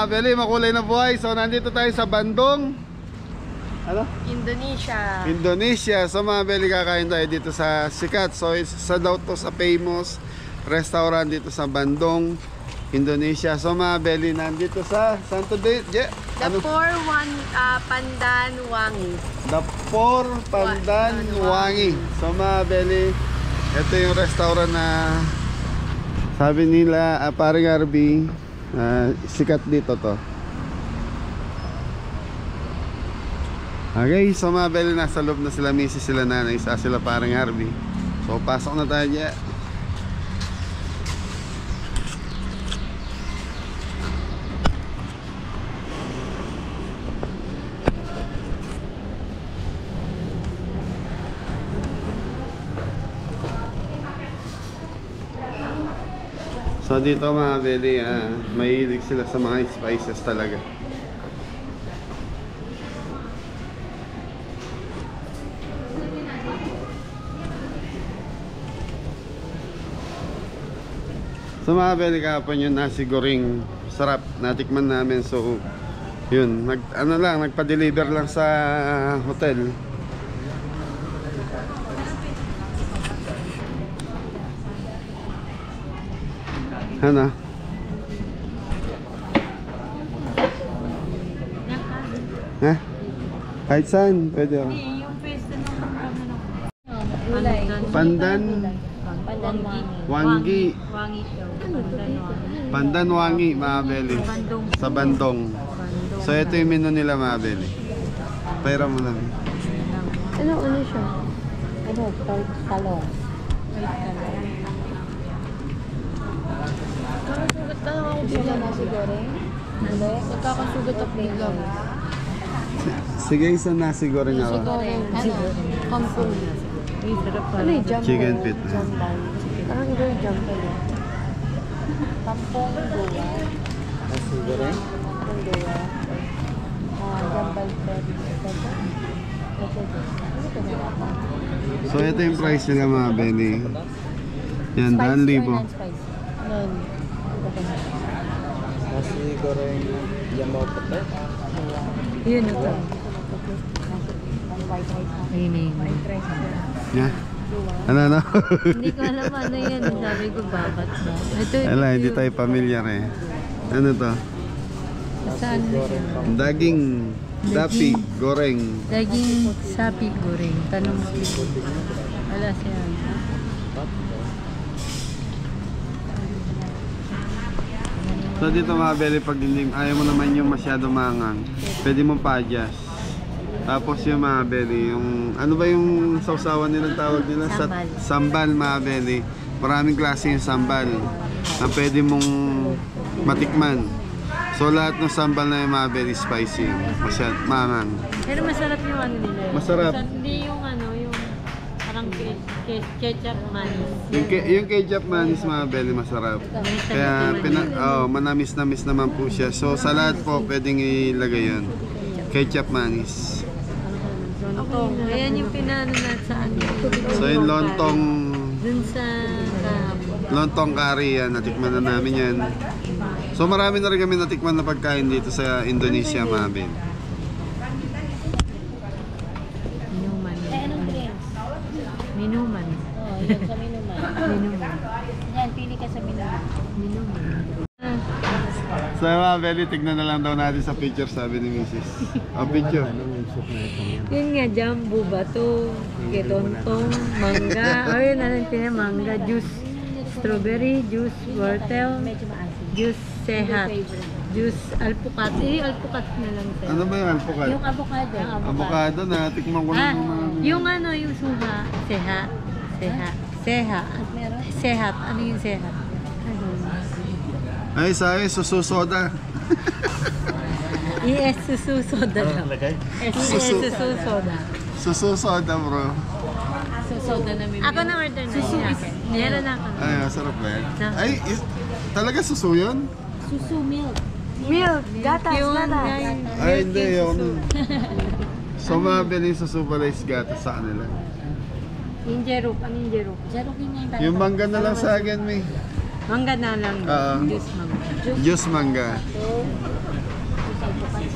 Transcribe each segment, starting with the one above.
mga beli, makulay na buhay. So nandito tayo sa Bandung, ano? Indonesia. Indonesia. So mga beli, kakain tayo dito sa sikat. So isa daw to sa famous restaurant dito sa Bandung, Indonesia. So mga beli, nandito sa Santo de Dapur Pandan Wangi. Dapur Pandan Wangi. So mga beli, ito yung restaurant na sabi nila paring Arby, sikat dito to. Okay, so mga beli, nasa loob na sila misis, sila nanay, sila paring Arby. So pasok na tayo dyan. So dito mga beli, mahilig sila sa mga spices talaga. So mga beli, kahapon yung nasi goreng, sarap, natikman namin. So yun, nagpa-deliver lang sa hotel. Ano? Ha? Kahit saan? Pwede ako. Yung pwesto ng Pandan Wangi. Wangi show. Pandan Wangi, mga beli. Sa Bandung. So ito yung menu nila, mga beli. Pera mo lang. Ano siya? Ano? Talong. Sugat na nasi goreng? Ano? Magkakasugat ako biglang. Sige, isang nasi goreng ako. Kampung. Ano yung jambal? Chicken pit. Jambal. Parang iba yung jambal. Kampung goa. Nasi goreng? Kampung goa. Jambal pet. So ito yung price nila, mga beli. Yan, 2,000. Nasi goreng jambal petai. Yun ito. White rice. Yeah. Ano? Hindi ko alam ano yan. Sabi ko bakit ba? Ito. Wala, hindi tayo pamilyar eh. Ano to? Saan? Daging sapi goreng. Daging sapi goreng. Tanong mo. Wala siya. So dito mga beli, pag hindi, ayaw mo naman yung masyado mangang, pwede mong pa-adjust. Tapos yung mga beli, yung ano ba yung sausawan nilang tawag nila? Sambal. Sambal, mga beli. Maraming klase yung sambal na pwede mong matikman. So lahat ng sambal na yung mga beli spicy, masyad mangang. Pero masarap yung ano nila. Masarap. Hindi yung ano, yung parang ketchup manis. Yung ketchup manis, mga beli, masarap. Kaya manamis-namis naman po siya. So sa lahat po pwedeng ilagay yun. Ketchup manis. Lontong. Ayan yung pinano na sa ano. So yung lontong, Dun sa lontong curry yan, natikman na namin yan. So marami na rin kami natikman na pagkain dito sa Indonesia, mga beli. minuman. Anong drinks? Minuman. Oh, yun sa minuman. Minuman. Yan, pili ka sa minuman. Minuman. So mga beli, tignan na lang daw natin sa picture, sabi ni Mrs. Picture. Yun nga, jambu ba to? Ketontong, mangga. Ayun, anong mangga, juice, strawberry, juice, wortel, Medyo maasim. juice, sehat, juice, alpukat. Alpukat na lang tayo. Ano ba yung alpukat? Yung avocado. Avocado, natikman ko na Yung ano, yung suha, seha, seha, Meron? sehat, ano yung sehat? Ay, sabi, sususoda. ES sususoda lang. ES sususoda. Sususoda, bro. Susoda na may Ako na order na siya. Meron na ako. Ay, masarap ba yan? Ay, talaga suso yun? Susu milk. Milk, gatas, gatas. Ay, hindi, yun. So, mabili suso pala is gatas sa kanila. Yung jeruk, anong jeruk? Jarok yun nga Yung mangga na lang sa akin, may. Mangga na lang. Oo. Juice mangga. Juice mangga.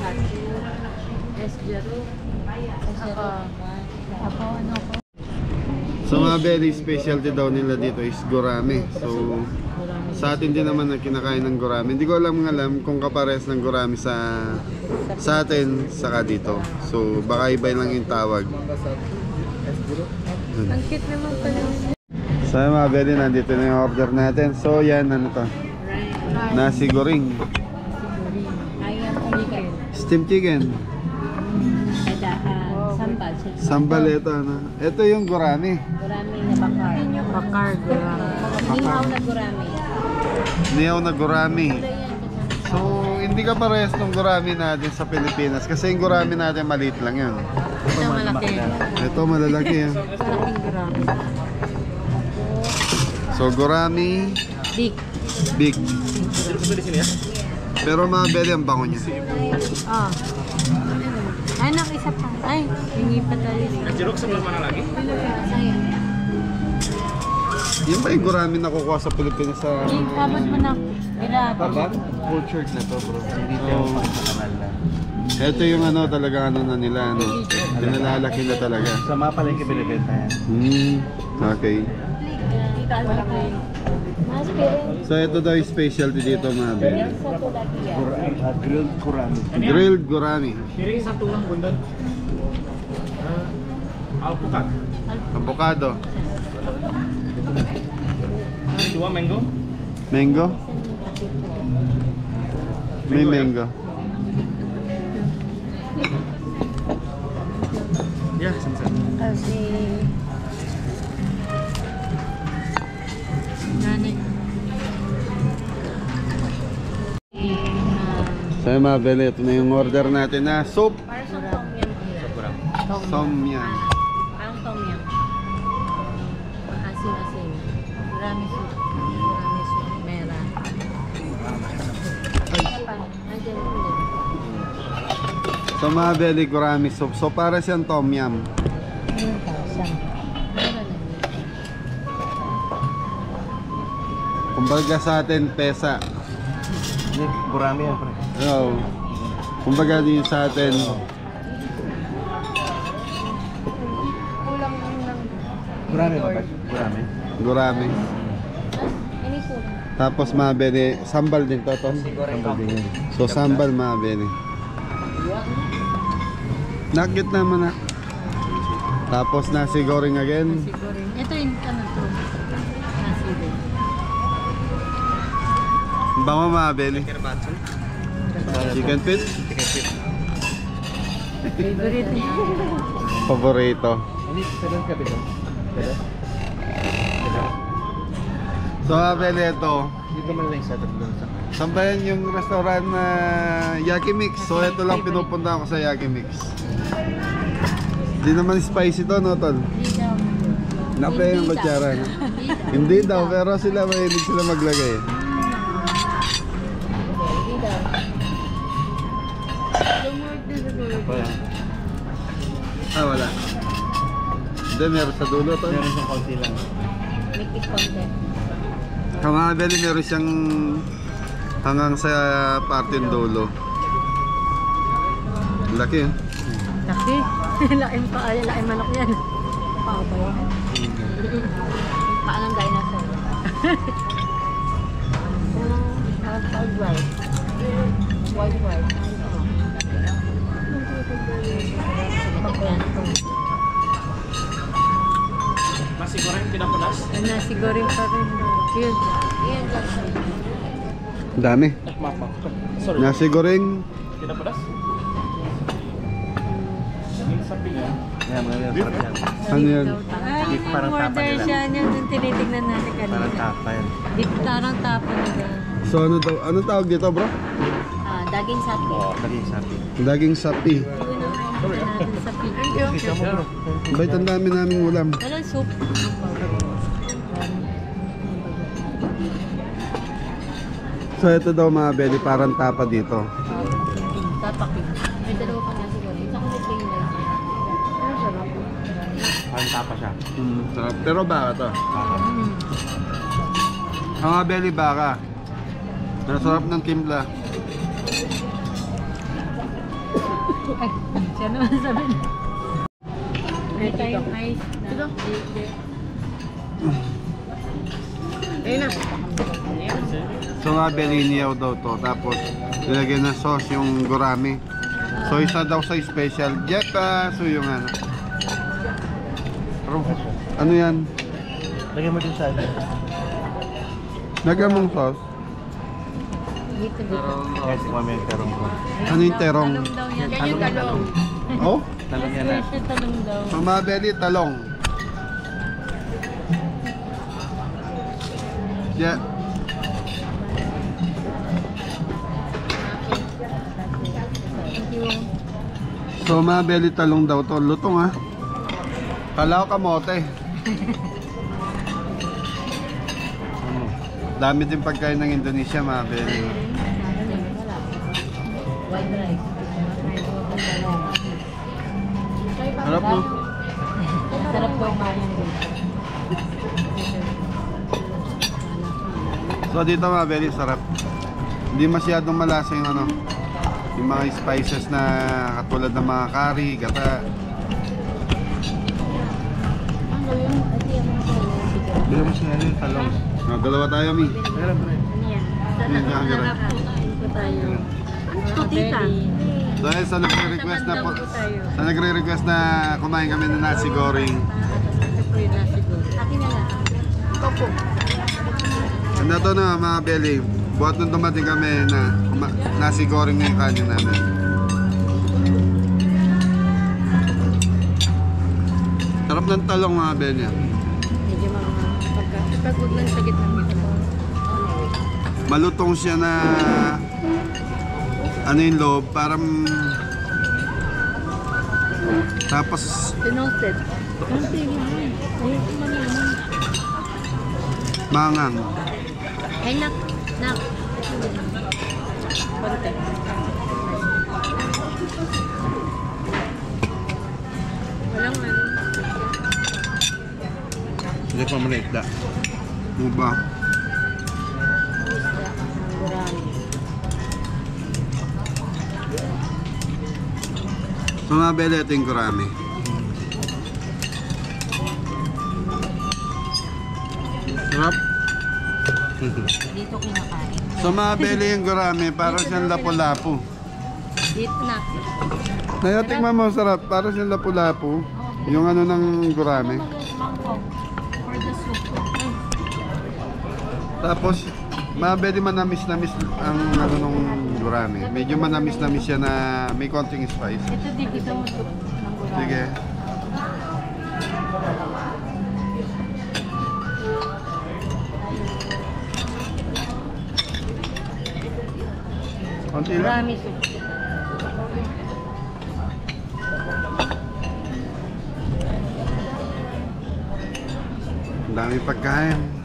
Katsu. Esjaro. Ako, ano ko? So mga belly, specialty daw nila dito is gurame. So sa atin din naman na kinakain ng gurame. Hindi ko alam kung kapares ng gurame sa atin saka dito. So baka iba lang yung tawag. Ang cute naman pala. So mga belly, nandito na yung order natin. So yan, ano to? Nasi goreng. Ayam chicken. Steamed chicken. Ada, sambal. Sambal ito, ano? Ito yung gurame. Gurami na bakar. Bakar, gurame. Nihaw na gurami. Niyaw na gurame. So hindi ka parehas ng gurame natin sa Pilipinas. Kasi yung gurame natin maliit lang yan. Ito malaki. Ito malalaki yan. Malaking gurame. So gurame, Big. big. Pero mga belly, ang bango niya. Ah. Ay, isa pa. Ay, hingi pa tayo. Jeruk sebelah mana lagi? Yung ba yung gurame na kukuha sa Pilipinas sa... Ikabot mo na. Taba? Cultured na to, bro. Hindi tayo na. Ito yung ano talaga, ano na nila, ano. Pinalalaki na talaga. Sa mga palengke binibenta yan. Okay. Mas piring. So ito daw yung specialty dito, mga belly. Satu lagi ya. Grilled gurame. Grilled gurame. Piring satu lang bundan. Alpukat. Avocado. Dua mango. Mango. May mango. Ya, sama-sama. Kasi Nanay. So yung mga belly, ito na yung order natin na soup. parang sa tom yum. Som yan. Parang tom yum. Asin-asin. Gurami soup. Gurami soup. Mera. Nandiyan ulit. So mga belly, gurame soup. So para siyang tom yum. Kumbaga sa atin, pesa. Ini gurame ya, pre. Oo. Kumbaga din sa atin. Gurame ba? Gurame. Gurame. Ini soup. Tapos mga belly, sambal din to. Sambal din yan. So sambal mga belly. Nakit naman na. Tapos nasi goreng again. Siguro. Ito yung ano to. Nasi din. Bango mga belly. Chicken feet. Favorite niya. Paborito. Ini sedang ka dito. So mga belly, ito. Dito man lang sa tatlo sa. Saan ba yan yung restaurant na Yaki Mix? So ito lang pinupunta ko sa Yaki Mix. Hindi naman spicy to, no, tol? Nape yung kutsara, no? Hindi daw, pero sila mahilig sila maglagay. Ah, wala. Hindi, meron sa dulo to. Meron siyang kaunti lang. Make it content. Kamabeli, meron siyang hanggang sa parte ng dulo. Laki, eh. Laki. Laking pa. Laking manok yan. Paa ba yan? Paa ng dinosaur. White. White. Nasi goreng tidak pedas. Nasi goreng pa rin. Cute. Iyan dyan siya. Dami. Maaf. Sorry. Nasi goreng. Tidak pedas. Ini sapinya. Ya, mengalir sarap yan. Ano yan? Ay, Beef, parang tapa order nila. siya. Yan yung tinitignan natin kanina. Parang tapa yan. Beef, parang tapa nila. So ano daw? Ano tawag dito, bro? Daging sapi. Oh, daging sapi. Daging sapi. Yun ang order natin sa pizza. Bait, ang dami naming ulam. Walang soup. So ito daw mga belly, parang tapa dito. Tapak. May dalawa pa niya siguro. Isa ko may plain rice. Pero sarap. Parang tapa siya. Sarap. Pero baka to. Ang mga belly baka. Ang sarap ng kimbla. Ay, siya naman sabi na. May tayong ice na. Ito. Ayun na. So nga beliniyaw daw to. Tapos nilagyan ng sauce yung gurami. So isa daw sa special. Jetta. So yung ano. Ano yan? Lagyan mo din sa ano. Lagyan mong sauce. Dito, dito. Yes, mami yung terong ko. Ano yung terong? Talong daw yan. Yan yung talong. Oh? Talong yan na. Special talong daw. So mga beli, talong. Yeah. Thank you. So mga beli, talong daw to. Lutong ha. Kala ko kamote. Dami din pagkain ng Indonesia mga beli. White rice. Harap mo. Sarap daw kanin din. So dito mga beli, sarap. Hindi masyadong malasa yung ano, yung mga spices na katulad ng mga curry, gata. Bigyan mo siya yung talong. Dalawa tayo, Mi. Meron pa rin. Ano yan? Yan, yan, Sarap po. Kain po tayo. Ito, tita. Dahil sa nagre-request na po, Sa tayo. sa nagre-request na kumain kami ng nasi goreng. Ito po yung nasi ko. Akin na lang. Ito po. Ano to na mga beli, buhat nung dumating kami na nasi goreng na yung kanin namin. Sarap ng talong mga beli. Medyo mga pagka. Pag huwag lang sa gitna dito. Malutong siya na ano yung loob, parang tapos Tinoted. Ang sige mo. Ayun ko man yan. mangang. Ay, nak. Nak. Konti. Walang ano. Hindi pa mo na isda. Diba? Isda. Ang gurami. So mga beli, ito yung gurami. Sarap. Dito kinakain. So mga beli yung gurami, parang siyang lapu-lapu. Dito na. Nayatikman mo, sarap. Parang siyang lapu-lapu. Yung ano ng gurami. Mangkok. For the soup. Tapos, mabedi manamis-namis ang ano nung gurami. Medyo manamis-namis siya na may konting spice. Ito dito mo soup ng gurami. Sige. Konti lang. Gurami soup. Ang dami pagkain.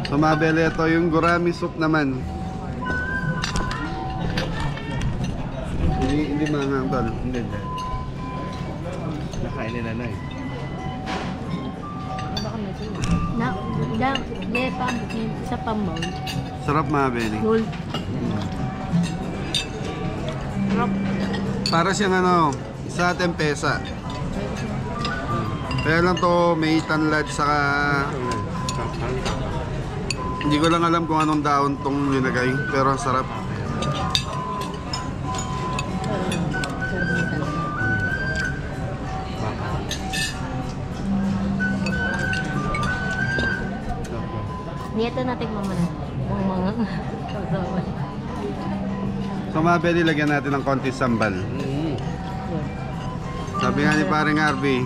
So mabeli, ito yung gurami soup naman. Hindi mga tol. Hindi, hindi. Nakain nila na eh. Na, lepa, isa pang bowl. Sarap mabeli. Gold. Sarap. Para siyang ano, sa tempesa. Kaya lang to may tanlad saka hindi ko lang alam kung anong daon tong linagay, pero ang sarap. Dito natin mamana. Ang mga kasama. So mabeli, lagyan natin ng konti sambal. Sabi nga ni paring Arby,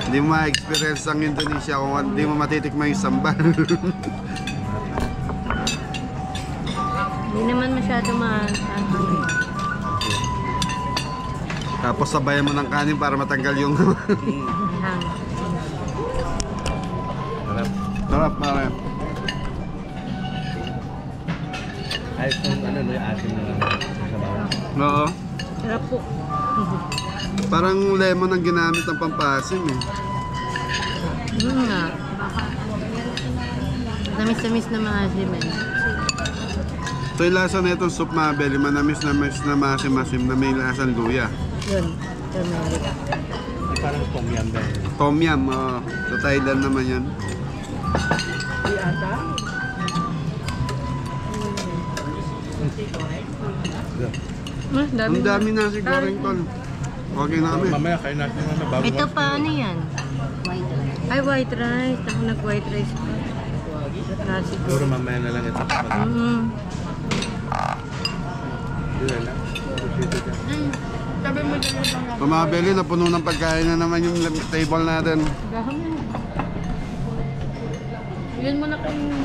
hindi mo ma-experience ang Indonesia kung hindi mo matitikman yung sambal. Hindi naman masyado maanghang. Tapos sabayan mo ng kanin para matanggal yung Hang. Sarap. sarap pare. Ayos kung ano no, yung asin na sa bawang. Oo. Sarap po. Parang lemon ang ginamit ng pampasim eh. Nga. Tamis-tamis na mga simen. So yung lasa na itong soup mga belly, manamis na masim-masim na may lasang luya. Yun. Turmeric. Parang tom yum ba? Tom yum, sa Thailand naman yun. Di ata. Ang dami na si Goreng Tol. Okay na kami. Mamaya kain natin na bago. Ito pa, ano yan? White rice. Ay, white rice. Ako nag-white rice pa. Nasi Siguro mamaya na lang ito. Yun lang. Sabi mo dyan yung mga... So mga belly, napuno ng pagkain na naman yung table natin. Gaham na. Yun mo na kayo.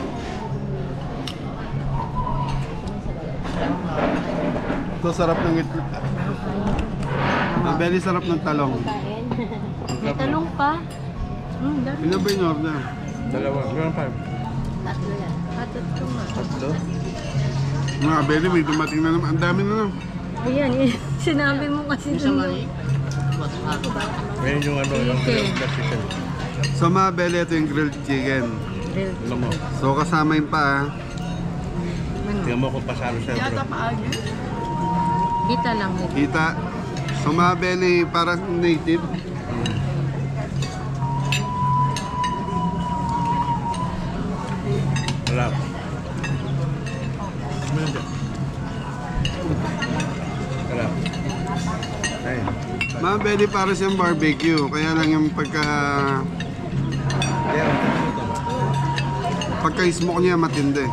So sarap ng itlog. Mga belly, sarap ng talong. Kain. May talong pa. Dami. Ilan ba yung order? Dalawa. Meron pa. Tatlo yan. Tatlo nga. Tatlo. Mga belly, may dumating na naman. Ang dami na naman. Ayan, sinabi mo kasi dun. Ngayon yung ano, yung Okay. chicken. So mga belly, ito yung grilled chicken. Grilled. Alam mo, So kasama yung paa. tingnan mo kung pasalo siya bro. Kita lang ito. Kita. So mga belly, parang native. Harap. Meron dyan. Harap. Ayun. Mga belly, parang siyang barbecue. Kaya lang yung Ayan. pagka-smoke niya matindi.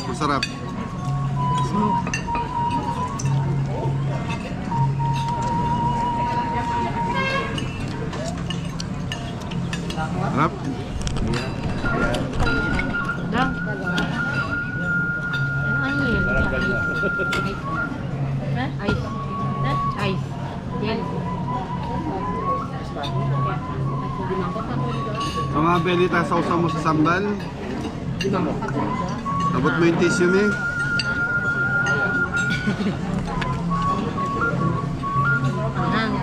Masarap. Smoke. Harap. Lang. Ano yun? Parang ganda. Ice. Ice. Yan. So mga belly, tasawsaw mo sa sambal. Abot mo yung tissue mo eh. Anghang.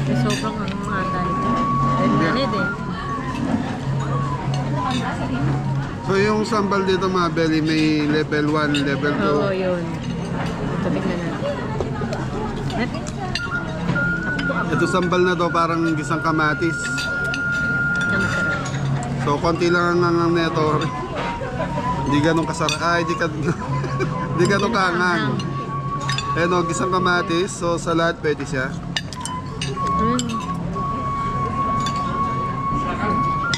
May sobrang anghang ata nito. Ganit eh. So yung sambal dito mga belly, may level 1, level 2. Oo, yun. Ito, tignan natin. Ito sambal na to parang gisang kamatis. Ito masarap. So konti lang ang angang neto. Hindi ganun kasarap. Hindi hindi ganun kaangang. Eh no, gisang kamatis. So sa lahat pwede siya.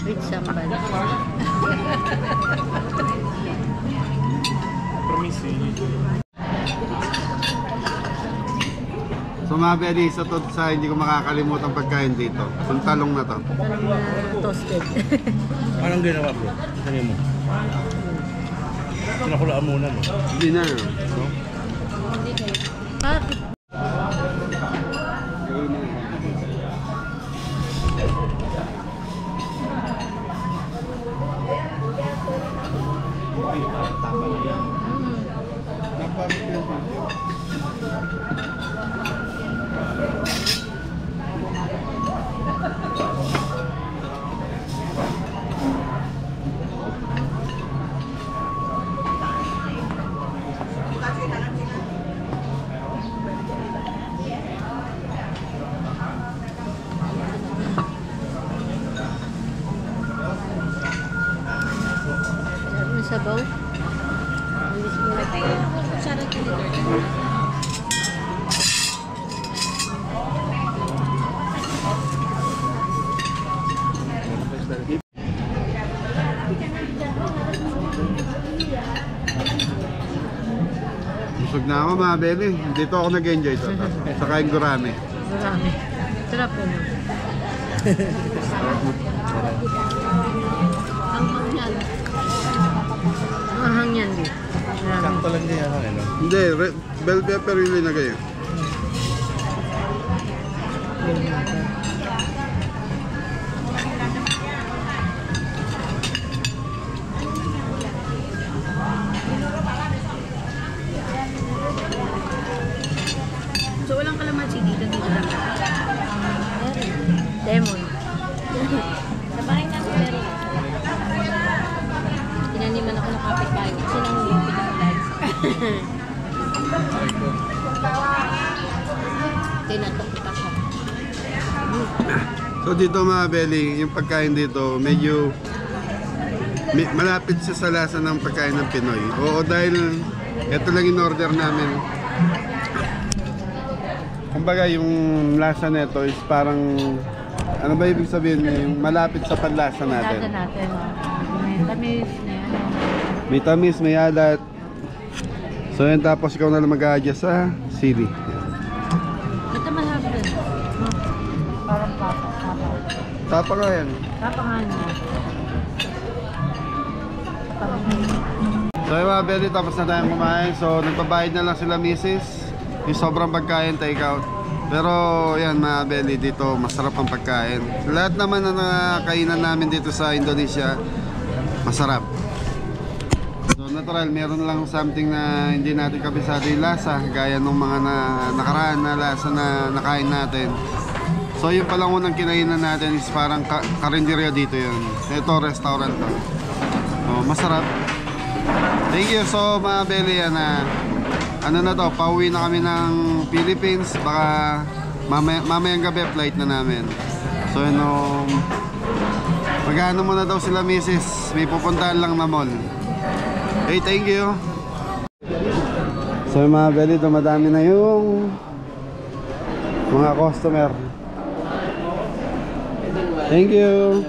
With sambal. So mga belly, sa to sa hindi ko makakalimutan pagkain dito. Yung talong na to. Talong na toasted. Anong ginawa bro? Sabi mo. Pinakulaan muna no? Hindi na. Bakit? Sabaw. Alis mo na tayo. Sarap dito. Busog na ako mga belly. Dito ako nag-enjoy to. Sa kain gurame. Marami. Sarap po no. Mahang yan din. Marami. Sakto lang din ako ano? Hindi, bell pepper yung linagay. So walang kalamansi dito lang. Lemon. Sa bahay natin meron. Tinaniman ako ng kapitbahay. So dito mga belly, yung pagkain dito medyo malapit siya sa lasa ng pagkain ng Pinoy. Oo, dahil ito lang in order namin. Kumbaga yung lasa nito is parang, ano ba ibig sabihin niya? Yung malapit sa panlasa natin. Lasa natin. May tamis, may ano. May tamis, may alat. So yun, tapos ikaw na lang mag-a-adjust sa sili. Ito mahal din. Parang papa. Tapa ka yan. Papa nga niya. So yung mga belly, tapos na tayong kumain. So nagbabayad na lang sila misis. Yung sobrang pagkain, take out. Pero yan mga belly, dito masarap ang pagkain. Lahat naman na nakainan namin dito sa Indonesia, masarap. So natural, meron lang something na hindi natin kabisado yung lasa, gaya ng mga nakaraan na lasa na nakain natin. So yung palang unang kinainan natin is parang karinderya dito yun. Ito restaurant to. So masarap. Thank you. So mga belly, ano na to, pauwi na kami ng Philippines. Baka mamayang gabi flight na namin. So mag-ano muna daw sila misis, may pupuntahan lang na mall. Hey, thank you. So mga belly, dumadami na yung mga customer. Thank you.